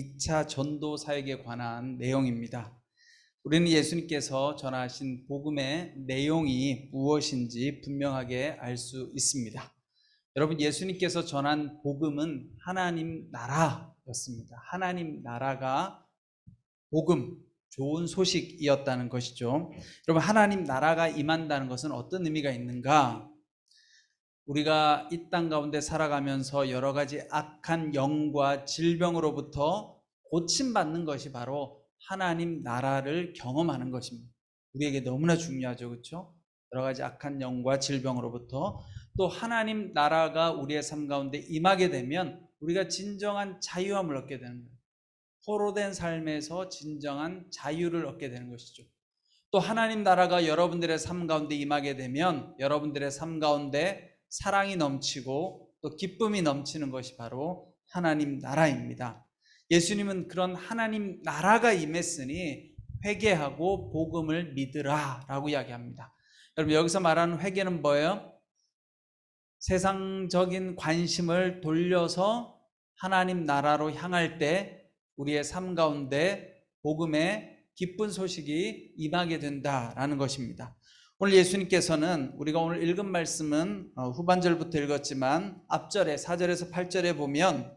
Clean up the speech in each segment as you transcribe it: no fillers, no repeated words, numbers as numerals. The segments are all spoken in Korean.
2차 전도 사역에 관한 내용입니다. 우리는 예수님께서 전하신 복음의 내용이 무엇인지 분명하게 알 수 있습니다. 여러분, 예수님께서 전한 복음은 하나님 나라였습니다. 하나님 나라가 복음, 좋은 소식이었다는 것이죠. 여러분, 하나님 나라가 임한다는 것은 어떤 의미가 있는가? 우리가 이 땅 가운데 살아가면서 여러 가지 악한 영과 질병으로부터 고침받는 것이 바로 하나님 나라를 경험하는 것입니다. 우리에게 너무나 중요하죠, 그렇죠? 여러 가지 악한 영과 질병으로부터 또 하나님 나라가 우리의 삶 가운데 임하게 되면 우리가 진정한 자유함을 얻게 되는 거예요. 포로된 삶에서 진정한 자유를 얻게 되는 것이죠. 또 하나님 나라가 여러분들의 삶 가운데 임하게 되면 여러분들의 삶 가운데 사랑이 넘치고 또 기쁨이 넘치는 것이 바로 하나님 나라입니다. 예수님은 그런 하나님 나라가 임했으니 회개하고 복음을 믿으라 라고 이야기합니다. 여러분, 여기서 말하는 회개는 뭐예요? 세상적인 관심을 돌려서 하나님 나라로 향할 때 우리의 삶 가운데 복음의 기쁜 소식이 임하게 된다라는 것입니다. 오늘 예수님께서는 우리가 오늘 읽은 말씀은 후반절부터 읽었지만 앞절에 4절에서 8절에 보면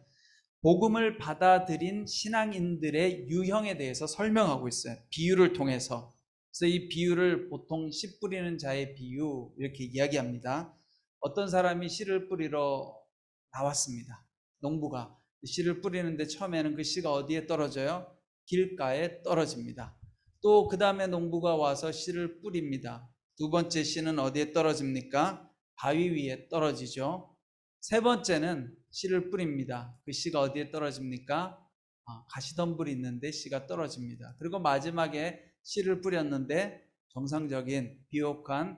복음을 받아들인 신앙인들의 유형에 대해서 설명하고 있어요. 비유를 통해서. 그래서 이 비유를 보통 씨 뿌리는 자의 비유 이렇게 이야기합니다. 어떤 사람이 씨를 뿌리러 나왔습니다. 농부가 씨를 뿌리는데 처음에는 그 씨가 어디에 떨어져요? 길가에 떨어집니다. 또 그 다음에 농부가 와서 씨를 뿌립니다. 두 번째 씨는 어디에 떨어집니까? 바위 위에 떨어지죠. 세 번째는 씨를 뿌립니다. 그 씨가 어디에 떨어집니까? 가시덤불이 있는데 씨가 떨어집니다. 그리고 마지막에 씨를 뿌렸는데 정상적인 비옥한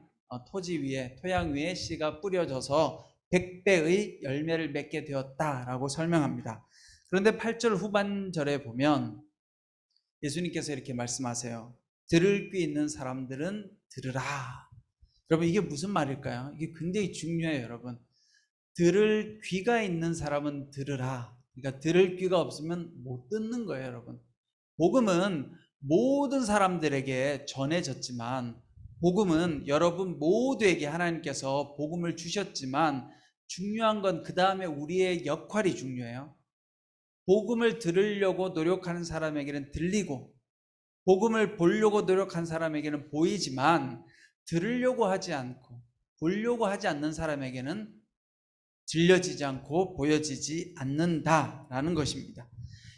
토지 위에, 토양 위에 씨가 뿌려져서 100배의 열매를 맺게 되었다라고 설명합니다. 그런데 8절 후반절에 보면 예수님께서 이렇게 말씀하세요. 들을 귀 있는 사람들은 들으라. 여러분, 이게 무슨 말일까요? 이게 굉장히 중요해요, 여러분. 들을 귀가 있는 사람은 들으라. 그러니까 들을 귀가 없으면 못 듣는 거예요, 여러분. 복음은 모든 사람들에게 전해졌지만, 복음은 여러분 모두에게 하나님께서 복음을 주셨지만, 중요한 건 그 다음에 우리의 역할이 중요해요. 복음을 들으려고 노력하는 사람에게는 들리고, 복음을 보려고 노력한 사람에게는 보이지만, 들으려고 하지 않고 보려고 하지 않는 사람에게는 들려지지 않고 보여지지 않는다라는 것입니다.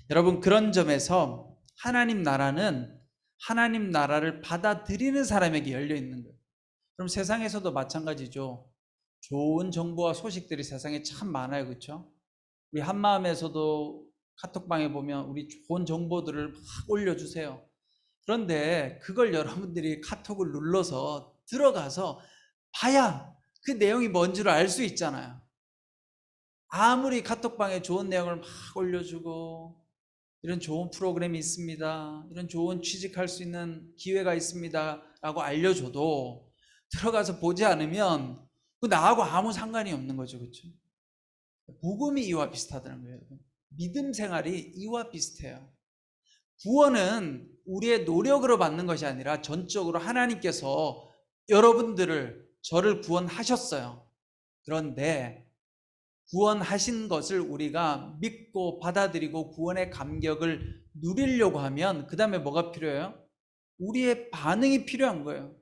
여러분, 그런 점에서 하나님 나라는 하나님 나라를 받아들이는 사람에게 열려 있는 거예요. 그럼 세상에서도 마찬가지죠. 좋은 정보와 소식들이 세상에 참 많아요, 그렇죠? 우리 한마음에서도 카톡방에 보면 우리 좋은 정보들을 막 올려주세요. 그런데 그걸 여러분들이 카톡을 눌러서 들어가서 봐야 그 내용이 뭔지를 알 수 있잖아요. 아무리 카톡방에 좋은 내용을 막 올려주고 이런 좋은 프로그램이 있습니다, 이런 좋은 취직할 수 있는 기회가 있습니다 라고 알려줘도 들어가서 보지 않으면 그 나하고 아무 상관이 없는 거죠, 그렇죠? 복음이 이와 비슷하다는 거예요. 믿음 생활이 이와 비슷해요. 구원은 우리의 노력으로 받는 것이 아니라 전적으로 하나님께서 여러분들을, 저를 구원하셨어요. 그런데 구원하신 것을 우리가 믿고 받아들이고 구원의 감격을 누리려고 하면 그 다음에 뭐가 필요해요? 우리의 반응이 필요한 거예요.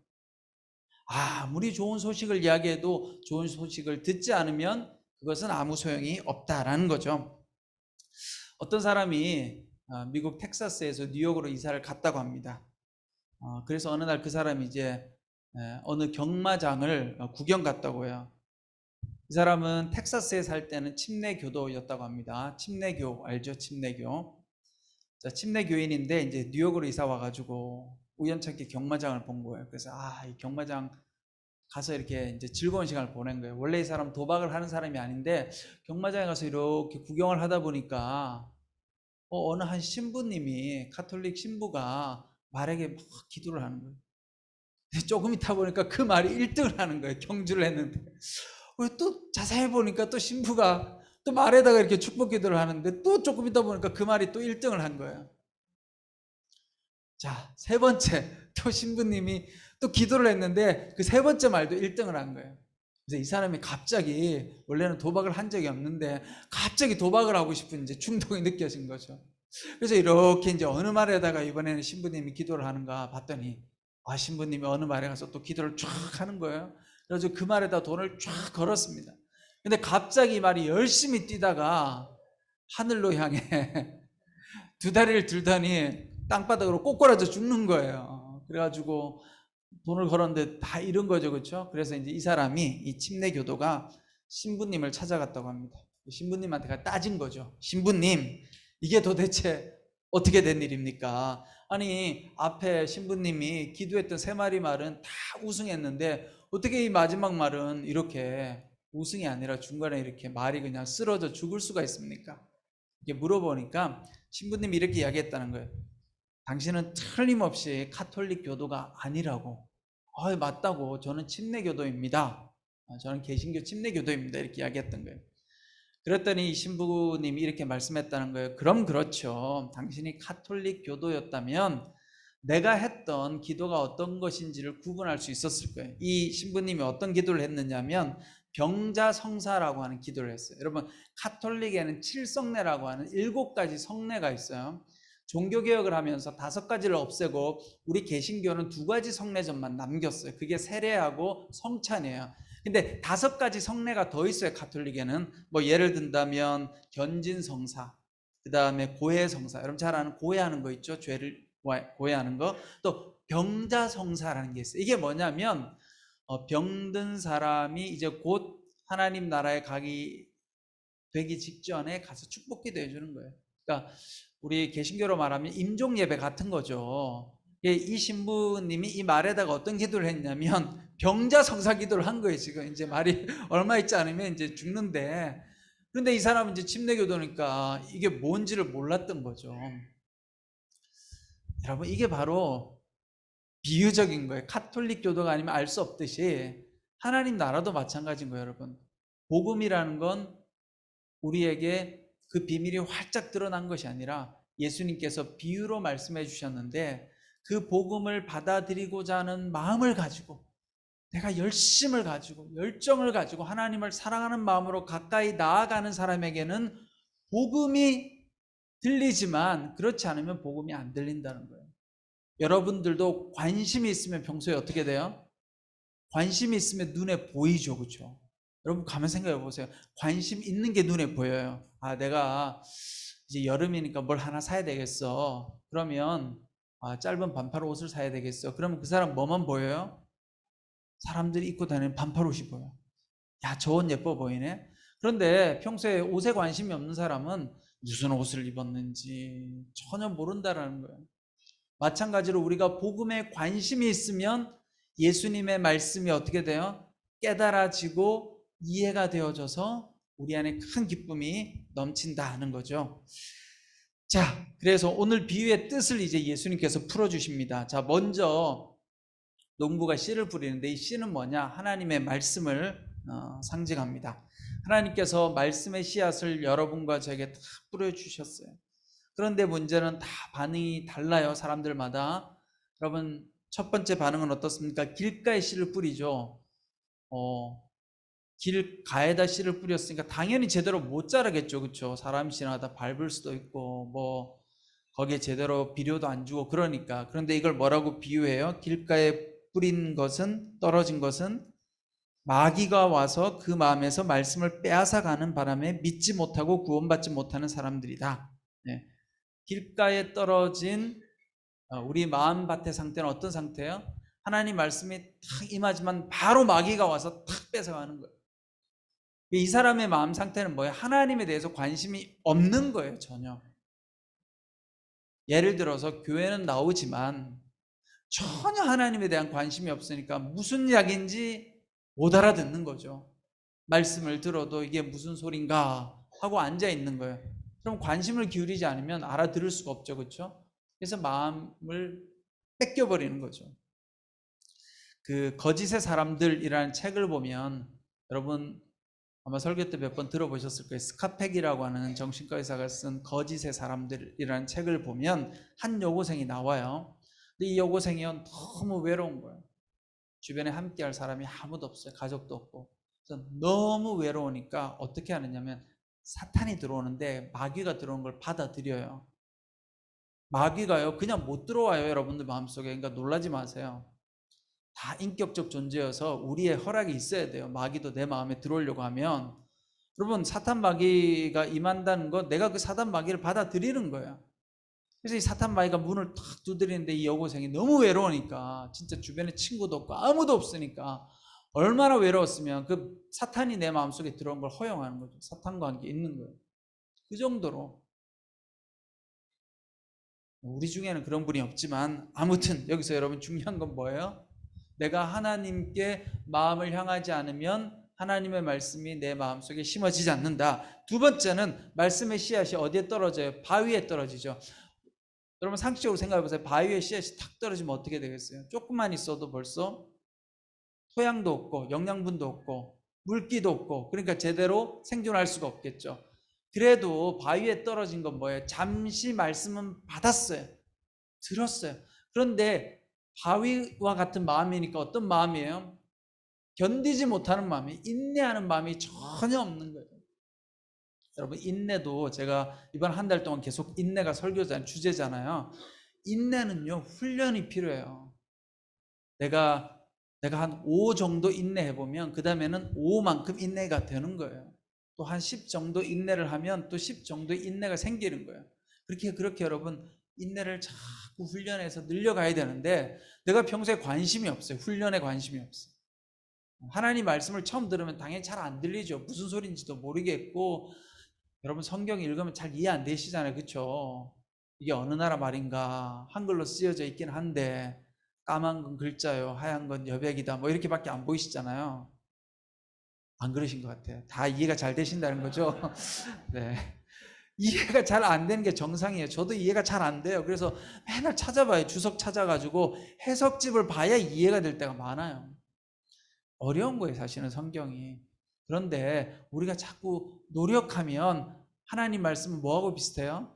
아무리 좋은 소식을 이야기해도 좋은 소식을 듣지 않으면 그것은 아무 소용이 없다라는 거죠. 어떤 사람이 미국 텍사스에서 뉴욕으로 이사를 갔다고 합니다. 그래서 어느 날 그 사람이 이제 어느 경마장을 구경 갔다고 해요. 이 사람은 텍사스에 살 때는 침례교도였다고 합니다. 침례교 알죠? 침례교. 자, 침례교인인데 이제 뉴욕으로 이사 와가지고 우연찮게 경마장을 본 거예요. 그래서 이 경마장 가서 이렇게 이제 즐거운 시간을 보낸 거예요. 원래 이 사람 도박을 하는 사람이 아닌데 경마장에 가서 이렇게 구경을 하다 보니까 어느 한 신부님이, 카톨릭 신부가 말에게 막 기도를 하는 거예요. 조금 있다 보니까 그 말이 1등을 하는 거예요. 경주를 했는데 또 자세히 보니까 또 신부가 또 말에다가 이렇게 축복 기도를 하는데 또 조금 있다 보니까 그 말이 또 1등을 한 거예요. 자, 세 번째 또 신부님이 또 기도를 했는데 그 세 번째 말도 1등을 한 거예요. 그래서 이 사람이 갑자기, 원래는 도박을 한 적이 없는데 갑자기 도박을 하고 싶은 이제 충동이 느껴진 거죠. 그래서 이렇게 이제 어느 말에다가 이번에는 신부님이 기도를 하는가 봤더니, 신부님이 어느 말에 가서 또 기도를 쫙 하는 거예요. 그래서 그 말에다 돈을 쫙 걸었습니다. 근데 갑자기 이 말이 열심히 뛰다가 하늘로 향해 두 다리를 들더니 땅바닥으로 꼬꾸라져 죽는 거예요. 그래가지고 돈을 걸었는데 다 잃은 거죠, 그렇죠? 그래서 이제 이 사람이, 이 침례 교도가 신부님을 찾아갔다고 합니다. 신부님한테 따진 거죠. 신부님, 이게 도대체 어떻게 된 일입니까? 아니, 앞에 신부님이 기도했던 세 마리 말은 다 우승했는데 어떻게 이 마지막 말은 이렇게 우승이 아니라 중간에 이렇게 말이 그냥 쓰러져 죽을 수가 있습니까? 이렇게 물어보니까 신부님이 이렇게 이야기했다는 거예요. 당신은 틀림없이 카톨릭 교도가 아니라고. 맞다고. 저는 침례교도입니다. 저는 개신교 침례교도입니다. 이렇게 이야기했던 거예요. 그랬더니 이 신부님이 이렇게 말씀했다는 거예요. 그럼 그렇죠. 당신이 카톨릭 교도였다면 내가 했던 기도가 어떤 것인지를 구분할 수 있었을 거예요. 이 신부님이 어떤 기도를 했느냐면 병자성사라고 하는 기도를 했어요. 여러분, 카톨릭에는 7성례라고 하는 7가지 성례가 있어요. 종교개혁을 하면서 5가지를 없애고 우리 개신교는 2가지 성례전만 남겼어요. 그게 세례하고 성찬이에요. 근데 5가지 성례가 더 있어요. 카톨릭에는 뭐 예를 든다면 견진성사, 그 다음에 고해성사, 여러분 잘 아는 고해하는 거 있죠? 죄를 고해하는 거. 또 병자성사라는 게 있어요. 이게 뭐냐면 병든 사람이 이제 곧 하나님 나라에 되기 직전에 가서 축복기도 해주는 거예요. 그러니까 우리 개신교로 말하면 임종예배 같은 거죠. 이 신부님이 이 말에다가 어떤 기도를 했냐면 병자성사 기도를 한 거예요. 지금 이제 말이 얼마 있지 않으면 이제 죽는데, 그런데 이 사람은 이제 침례교도니까 이게 뭔지를 몰랐던 거죠. 여러분, 이게 바로 비유적인 거예요. 카톨릭 교도가 아니면 알 수 없듯이 하나님 나라도 마찬가지인 거예요. 여러분, 복음이라는 건 우리에게 그 비밀이 활짝 드러난 것이 아니라 예수님께서 비유로 말씀해 주셨는데, 그 복음을 받아들이고자 하는 마음을 가지고, 내가 열심을 가지고 열정을 가지고 하나님을 사랑하는 마음으로 가까이 나아가는 사람에게는 복음이 들리지만 그렇지 않으면 복음이 안 들린다는 거예요. 여러분들도 관심이 있으면 평소에 어떻게 돼요? 관심이 있으면 눈에 보이죠, 그렇죠? 여러분 가만 생각해 보세요. 관심 있는 게 눈에 보여요. 내가 이제 여름이니까 뭘 하나 사야 되겠어. 그러면 짧은 반팔 옷을 사야 되겠어. 그러면 그 사람 뭐만 보여요? 사람들이 입고 다니는 반팔옷이 보여. 야, 저 옷 예뻐 보이네. 그런데 평소에 옷에 관심이 없는 사람은 무슨 옷을 입었는지 전혀 모른다라는 거예요. 마찬가지로 우리가 복음에 관심이 있으면 예수님의 말씀이 어떻게 돼요? 깨달아지고 이해가 되어져서 우리 안에 큰 기쁨이 넘친다 하는 거죠. 자, 그래서 오늘 비유의 뜻을 이제 예수님께서 풀어주십니다. 자, 먼저 농부가 씨를 뿌리는데 이 씨는 뭐냐? 하나님의 말씀을 상징합니다. 하나님께서 말씀의 씨앗을 여러분과 저에게 다 뿌려주셨어요. 그런데 문제는 다 반응이 달라요. 사람들마다. 여러분, 첫 번째 반응은 어떻습니까? 길가에 씨를 뿌리죠. 길가에다 씨를 뿌렸으니까 당연히 제대로 못 자라겠죠. 그렇죠? 사람이 지나가다 밟을 수도 있고 뭐 거기에 제대로 비료도 안 주고 그러니까. 그런데 이걸 뭐라고 비유해요? 길가에 뿌린 것은, 떨어진 것은 마귀가 와서 그 마음에서 말씀을 빼앗아가는 바람에 믿지 못하고 구원받지 못하는 사람들이다. 네. 길가에 떨어진 우리 마음밭의 상태는 어떤 상태예요? 하나님 말씀이 탁 임하지만 바로 마귀가 와서 탁 뺏어가는 거예요. 이 사람의 마음 상태는 뭐예요? 하나님에 대해서 관심이 없는 거예요. 전혀. 예를 들어서 교회는 나오지만 전혀 하나님에 대한 관심이 없으니까 무슨 이야기인지 못 알아듣는 거죠. 말씀을 들어도 이게 무슨 소린가 하고 앉아 있는 거예요. 그럼 관심을 기울이지 않으면 알아들을 수가 없죠. 그렇죠? 그래서 마음을 뺏겨버리는 거죠. 그 거짓의 사람들이라는 책을 보면 여러분 아마 설교 때 몇 번 들어보셨을 거예요. 스카펙이라고 하는 정신과 의사가 쓴 거짓의 사람들이라는 책을 보면 한 여고생이 나와요. 근데 이 여고생이 너무 외로운 거예요. 주변에 함께할 사람이 아무도 없어요. 가족도 없고. 그래서 너무 외로우니까 어떻게 하느냐면 사탄이 들어오는데 마귀가 들어오는 걸 받아들여요. 마귀가요 그냥 못 들어와요. 여러분들 마음속에. 그러니까 놀라지 마세요. 다 인격적 존재여서 우리의 허락이 있어야 돼요. 마귀도 내 마음에 들어오려고 하면. 여러분 사탄 마귀가 임한다는 건 내가 그 사탄 마귀를 받아들이는 거예요. 그래서 이 사탄 마귀가 문을 탁 두드리는데 이 여고생이 너무 외로우니까 진짜 주변에 친구도 없고 아무도 없으니까 얼마나 외로웠으면 그 사탄이 내 마음속에 들어온 걸 허용하는 거죠. 사탄과 함께 있는 거예요. 그 정도로. 우리 중에는 그런 분이 없지만 아무튼 여기서 여러분 중요한 건 뭐예요? 내가 하나님께 마음을 향하지 않으면 하나님의 말씀이 내 마음속에 심어지지 않는다. 두 번째는 말씀의 씨앗이 어디에 떨어져요? 바위에 떨어지죠. 여러분 상식적으로 생각해 보세요. 바위에 씨앗이 탁 떨어지면 어떻게 되겠어요? 조금만 있어도 벌써 토양도 없고 영양분도 없고 물기도 없고 그러니까 제대로 생존할 수가 없겠죠. 그래도 바위에 떨어진 건 뭐예요? 잠시 말씀은 받았어요. 들었어요. 그런데 바위와 같은 마음이니까 어떤 마음이에요? 견디지 못하는 마음이, 인내하는 마음이 전혀 없는 거예요. 여러분 인내도 제가 이번 한 달 동안 계속 인내가 설교자 주제잖아요. 인내는요 훈련이 필요해요. 내가 한 5 정도 인내해보면 그 다음에는 5만큼 인내가 되는 거예요. 또 한 10 정도 인내를 하면 또 10 정도의 인내가 생기는 거예요. 그렇게 여러분 인내를 자꾸 훈련해서 늘려가야 되는데 내가 평소에 관심이 없어요. 훈련에 관심이 없어요. 하나님 말씀을 처음 들으면 당연히 잘 안 들리죠. 무슨 소리인지도 모르겠고 여러분 성경 읽으면 잘 이해 안 되시잖아요. 그렇죠? 이게 어느 나라 말인가 한글로 쓰여져 있긴 한데 까만 건 글자요 하얀 건 여백이다 뭐 이렇게밖에 안 보이시잖아요. 안 그러신 것 같아요. 다 이해가 잘 되신다는 거죠. 네. 이해가 잘 안 되는 게 정상이에요. 저도 이해가 잘 안 돼요. 그래서 맨날 찾아봐요. 주석 찾아가지고 해석집을 봐야 이해가 될 때가 많아요. 어려운 거예요, 사실은 성경이. 그런데 우리가 자꾸 노력하면 하나님 말씀은 뭐하고 비슷해요?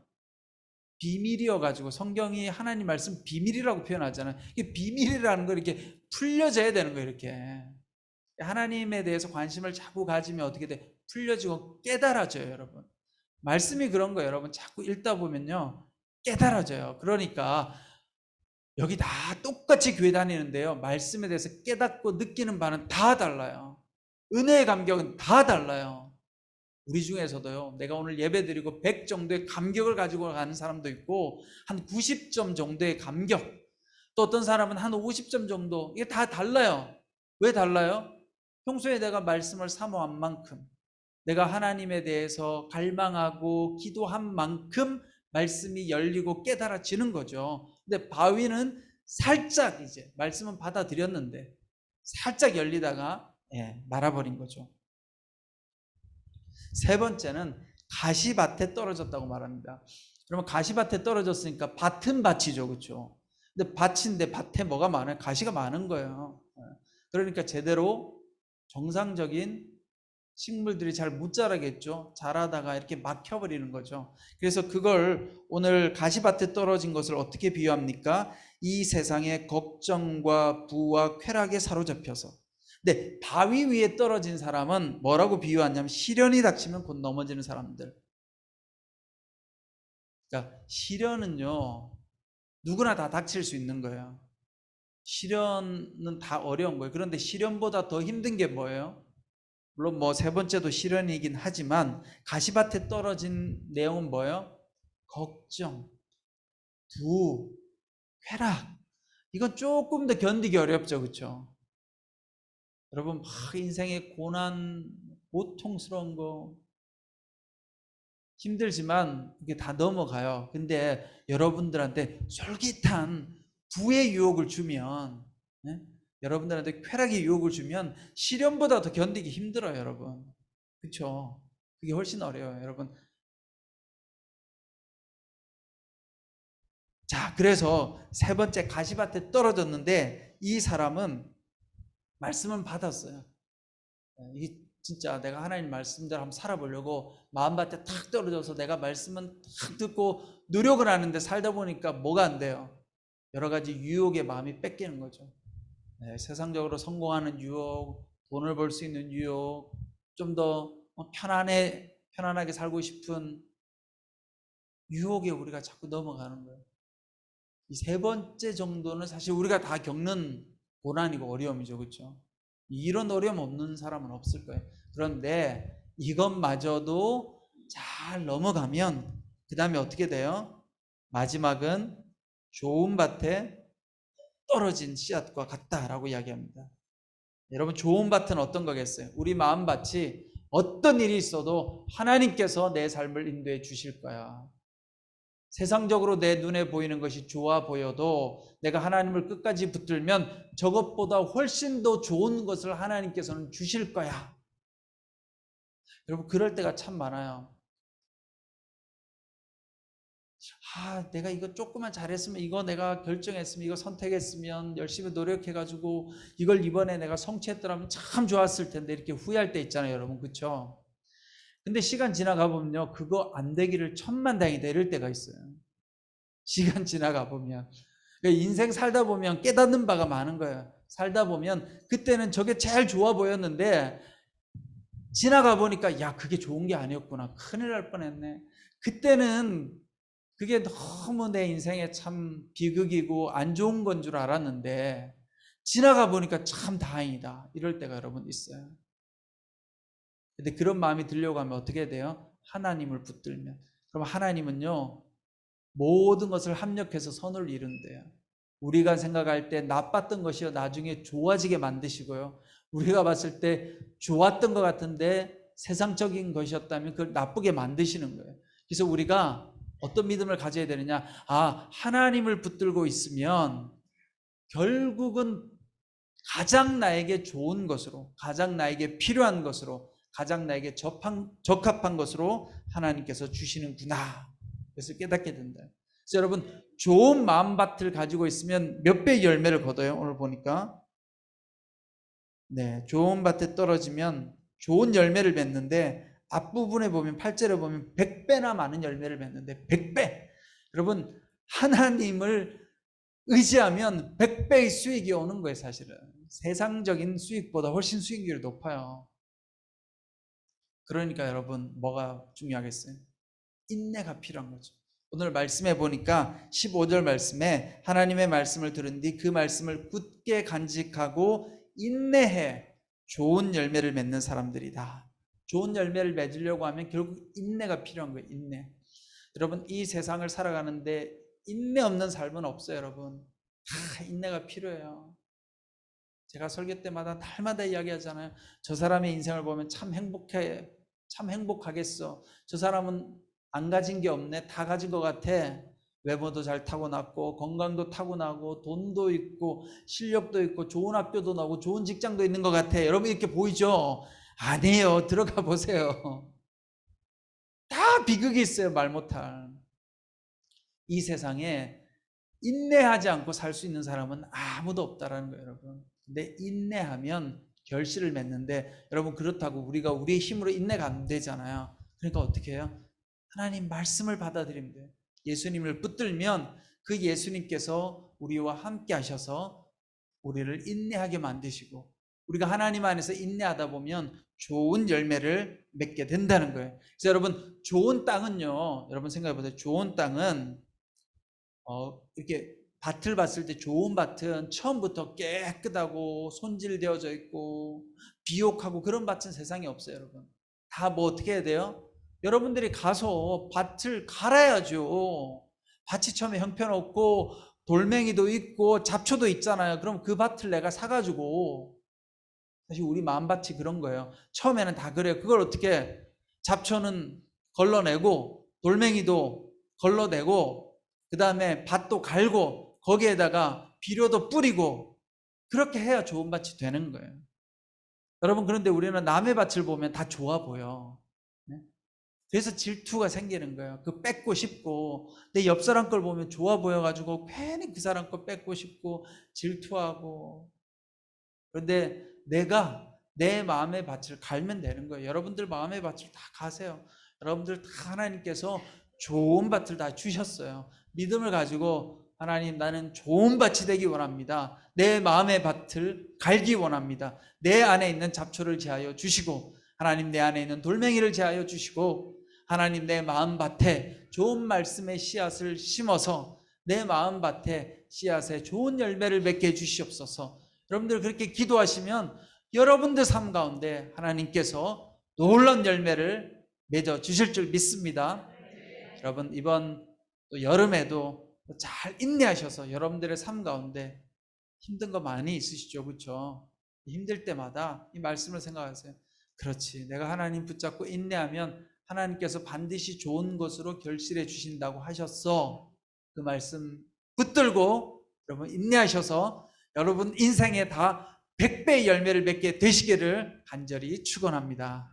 비밀이어가지고 성경이 하나님 말씀 비밀이라고 표현하잖아요. 이게 비밀이라는 걸 이렇게 풀려져야 되는 거예요, 이렇게. 하나님에 대해서 관심을 자꾸 가지면 어떻게 돼? 풀려지고 깨달아져요, 여러분. 말씀이 그런 거예요, 여러분. 자꾸 읽다 보면요, 깨달아져요. 그러니까 여기 다 똑같이 교회 다니는데요, 말씀에 대해서 깨닫고 느끼는 바는 다 달라요. 은혜의 감격은 다 달라요. 우리 중에서도요, 내가 오늘 예배 드리고 100 정도의 감격을 가지고 가는 사람도 있고 한 90점 정도의 감격, 또 어떤 사람은 한 50점 정도, 이게 다 달라요. 왜 달라요? 평소에 내가 말씀을 사모한 만큼, 내가 하나님에 대해서 갈망하고 기도한 만큼 말씀이 열리고 깨달아지는 거죠. 근데 바위는 살짝 이제 말씀은 받아들였는데 살짝 열리다가 말아버린 거죠. 세 번째는 가시밭에 떨어졌다고 말합니다. 그러면 가시밭에 떨어졌으니까 밭은 밭이죠, 그렇죠? 근데 밭인데 밭에 뭐가 많아요? 가시가 많은 거예요. 그러니까 제대로 정상적인 식물들이 잘 못 자라겠죠. 자라다가 이렇게 막혀버리는 거죠. 그래서 그걸 오늘 가시밭에 떨어진 것을 어떻게 비유합니까? 이 세상의 걱정과 부와 쾌락에 사로잡혀서. 근데 바위 위에 떨어진 사람은 뭐라고 비유하냐면 시련이 닥치면 곧 넘어지는 사람들. 그러니까 시련은요 누구나 다 닥칠 수 있는 거예요. 시련은 다 어려운 거예요. 그런데 시련보다 더 힘든 게 뭐예요? 물론 뭐 세 번째도 시련이긴 하지만 가시밭에 떨어진 내용은 뭐예요? 걱정, 부, 쾌락. 이건 조금 더 견디기 어렵죠, 그렇죠? 여러분 막 인생의 고난, 고통스러운 거 힘들지만 이게 다 넘어가요. 근데 여러분들한테 솔깃한 부의 유혹을 주면, 네? 여러분들한테 쾌락의 유혹을 주면 시련보다 더 견디기 힘들어요, 여러분. 그렇죠? 그게 훨씬 어려워요, 여러분. 자, 그래서 세 번째 가시밭에 떨어졌는데 이 사람은 말씀은 받았어요. 진짜 내가 하나님 말씀대로 한번 살아보려고 마음밭에 탁 떨어져서 내가 말씀은 탁 듣고 노력을 하는데 살다 보니까 뭐가 안 돼요? 여러 가지 유혹의 마음이 뺏기는 거죠. 네, 세상적으로 성공하는 유혹, 돈을 벌 수 있는 유혹, 좀 더 편안하게 살고 싶은 유혹에 우리가 자꾸 넘어가는 거예요. 이 세 번째 정도는 사실 우리가 다 겪는 고난이고 어려움이죠. 그렇죠? 이런 어려움 없는 사람은 없을 거예요. 그런데 이것마저도 잘 넘어가면 그 다음에 어떻게 돼요? 마지막은 좋은 밭에 떨어진 씨앗과 같다라고 이야기합니다. 여러분, 좋은 밭은 어떤 거겠어요? 우리 마음밭이 어떤 일이 있어도 하나님께서 내 삶을 인도해 주실 거야. 세상적으로 내 눈에 보이는 것이 좋아 보여도 내가 하나님을 끝까지 붙들면 저것보다 훨씬 더 좋은 것을 하나님께서는 주실 거야. 여러분, 그럴 때가 참 많아요. 내가 이거 조금만 잘했으면, 이거 내가 결정했으면, 이거 선택했으면, 열심히 노력해가지고 이걸 이번에 내가 성취했더라면 참 좋았을 텐데, 이렇게 후회할 때 있잖아요, 여러분. 그렇죠? 근데 시간 지나가 보면요, 그거 안 되기를 천만다행이다 이럴 때가 있어요. 시간 지나가 보면, 인생 살다 보면 깨닫는 바가 많은 거예요. 살다 보면 그때는 저게 제일 좋아 보였는데 지나가 보니까 야, 그게 좋은 게 아니었구나, 큰일 날 뻔했네. 그때는 그게 너무 내 인생에 참 비극이고 안 좋은 건 줄 알았는데 지나가 보니까 참 다행이다 이럴 때가 여러분 있어요. 근데 그런 마음이 들려고 하면 어떻게 돼요? 하나님을 붙들면. 그럼 하나님은요, 모든 것을 합력해서 선을 이룬대요. 우리가 생각할 때 나빴던 것이요 나중에 좋아지게 만드시고요, 우리가 봤을 때 좋았던 것 같은데 세상적인 것이었다면 그걸 나쁘게 만드시는 거예요. 그래서 우리가 어떤 믿음을 가져야 되느냐? 하나님을 붙들고 있으면 결국은 가장 나에게 좋은 것으로, 가장 나에게 필요한 것으로, 가장 나에게 적합한 것으로 하나님께서 주시는구나. 그래서 깨닫게 된다. 그래서 여러분, 좋은 마음밭을 가지고 있으면 몇 배의 열매를 거둬요? 오늘 보니까 네, 좋은 밭에 떨어지면 좋은 열매를 맺는데, 앞부분에 보면 8절에 보면 100배나 많은 열매를 맺는데, 100배. 여러분, 하나님을 의지하면 100배의 수익이 오는 거예요. 사실은 세상적인 수익보다 훨씬 수익률이 높아요. 그러니까 여러분, 뭐가 중요하겠어요? 인내가 필요한 거죠. 오늘 말씀해 보니까 15절 말씀에 하나님의 말씀을 들은 뒤 그 말씀을 굳게 간직하고 인내해 좋은 열매를 맺는 사람들이다. 좋은 열매를 맺으려고 하면 결국 인내가 필요한 거예요. 인내. 여러분, 이 세상을 살아가는데 인내 없는 삶은 없어요. 여러분, 다 인내가 필요해요. 제가 설교 때마다 날마다 이야기하잖아요. 저 사람의 인생을 보면 참 행복하겠어. 저 사람은 안 가진 게 없네. 다 가진 것 같아. 외모도 잘 타고났고, 건강도 타고나고, 돈도 있고, 실력도 있고, 좋은 학교도 나오고, 좋은 직장도 있는 것 같아. 여러분, 이렇게 보이죠? 아니에요. 들어가 보세요. 다 비극이 있어요. 말 못할. 이 세상에 인내하지 않고 살 수 있는 사람은 아무도 없다라는 거예요, 여러분. 근데 인내하면 결실을 맺는데, 여러분, 그렇다고 우리가 우리의 힘으로 인내가 안 되잖아요. 그러니까 어떻게 해요? 하나님 말씀을 받아들이면 돼요. 예수님을 붙들면 그 예수님께서 우리와 함께 하셔서 우리를 인내하게 만드시고, 우리가 하나님 안에서 인내하다 보면 좋은 열매를 맺게 된다는 거예요. 그래서 여러분, 좋은 땅은요, 여러분 생각해 보세요. 좋은 땅은 이렇게 밭을 봤을 때 좋은 밭은 처음부터 깨끗하고 손질되어져 있고 비옥하고 그런 밭은 세상에 없어요. 여러분, 다 뭐 어떻게 해야 돼요? 여러분들이 가서 밭을 갈아야죠. 밭이 처음에 형편없고 돌멩이도 있고 잡초도 있잖아요. 그럼 그 밭을 내가 사가지고, 사실 우리 마음밭이 그런 거예요. 처음에는 다 그래요. 그걸 어떻게, 잡초는 걸러내고 돌멩이도 걸러내고 그 다음에 밭도 갈고 거기에다가 비료도 뿌리고, 그렇게 해야 좋은 밭이 되는 거예요. 여러분, 그런데 우리는 남의 밭을 보면 다 좋아 보여. 그래서 질투가 생기는 거예요. 그 뺏고 싶고, 내 옆 사람 걸 보면 좋아 보여가지고 괜히 그 사람 걸 뺏고 싶고 질투하고. 그런데 내가 내 마음의 밭을 갈면 되는 거예요. 여러분들 마음의 밭을 다 가세요. 여러분들 다 하나님께서 좋은 밭을 다 주셨어요. 믿음을 가지고 하나님, 나는 좋은 밭이 되기 원합니다. 내 마음의 밭을 갈기 원합니다. 내 안에 있는 잡초를 제하여 주시고, 하나님 내 안에 있는 돌멩이를 제하여 주시고, 하나님 내 마음 밭에 좋은 말씀의 씨앗을 심어서 내 마음 밭에 씨앗에 좋은 열매를 맺게 해 주시옵소서. 여러분들 그렇게 기도하시면 여러분들 삶 가운데 하나님께서 놀라운 열매를 맺어 주실 줄 믿습니다. 여러분, 이번 또 여름에도 잘 인내하셔서 여러분들의 삶 가운데 힘든 거 많이 있으시죠, 그렇죠? 힘들 때마다 이 말씀을 생각하세요. 그렇지, 내가 하나님 붙잡고 인내하면 하나님께서 반드시 좋은 것으로 결실해 주신다고 하셨어. 그 말씀 붙들고 여러분 인내하셔서 여러분 인생에 다 100배의 열매를 맺게 되시기를 간절히 축원합니다.